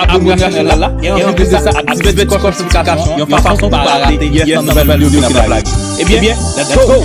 abonner à la chaîne là, et en plus de ça, activez votre notification, une façon de parler de J.B.F dans la vidéo de la blague. Eh bien, let's go!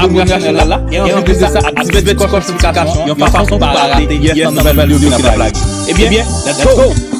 abonner à la chaîne là, et en plus de ça, activez votre notification, une façon de parler de J.B.F dans la vidéo de la blague. Eh bien, let's go!